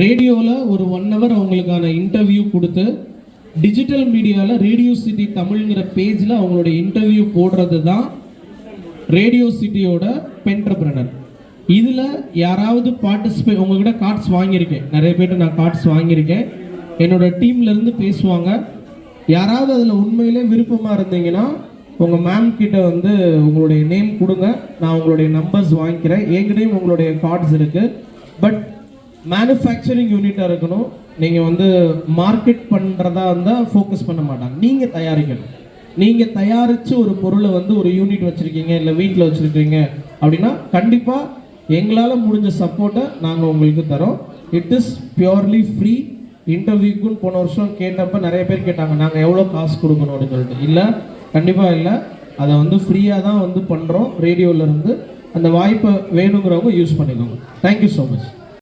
ரேடியோவில் ஒரு 1 hour அவங்களுக்கான இன்டர்வியூ கொடுத்து டிஜிட்டல் மீடியாவில் ரேடியோ சிட்டி தமிழ்ங்கிற பேஜில் அவங்களுடைய இன்டர்வியூ போடுறது தான் ரேடியோ சிட்டியோட பென்டர்பிரனர். இதில் யாராவது பார்ட்டிசிபேட் உங்கள்கிட்ட கார்ட்ஸ் வாங்கியிருக்கேன், நிறைய பேர்ட்டு நான் கார்ட்ஸ் வாங்கியிருக்கேன், என்னோட டீம்லேருந்து பேசுவாங்க. யாராவது அதில் உண்மையிலே விருப்பமாக இருந்தீங்கன்னா உங்கள் மேம் கிட்ட உங்களுடைய நேம் கொடுங்க, நான் உங்களுடைய நம்பர்ஸ் வாங்கிக்கிறேன். என்கிட்டையும் உங்களுடைய கார்ட்ஸ் இருக்குது. பட் மேனுஃபேக்சரிங் யூனிட்டாக இருக்கணும். நீங்கள் மார்க்கெட் பண்ணுறதா இருந்தால் ஃபோக்கஸ் பண்ண மாட்டாங்க. நீங்கள் தயாரிக்கணும். நீங்கள் தயாரித்து ஒரு பொருளை ஒரு யூனிட் வச்சுருக்கீங்க, இல்லை வீட்டில் வச்சுருக்கீங்க அப்படின்னா கண்டிப்பாக எங்களால் முடிஞ்ச சப்போர்ட்டை நாங்கள் உங்களுக்கு தரோம். It is purely free. இன்டர்வியூக்குன்னு போன வருஷம் கேட்டப்போ நிறைய பேர் கேட்டாங்க, நாங்கள் எவ்வளோ காசு கொடுக்கணும் அப்படின்னு சொல்லிட்டு. இல்லை, கண்டிப்பாக இல்லை. அதை ஃப்ரீயாக தான் பண்ணுறோம் ரேடியோவிலேருந்து. அந்த வாய்ப்பை வேணுங்கிறவங்க யூஸ் பண்ணிக்கோங்க. Thank you so much.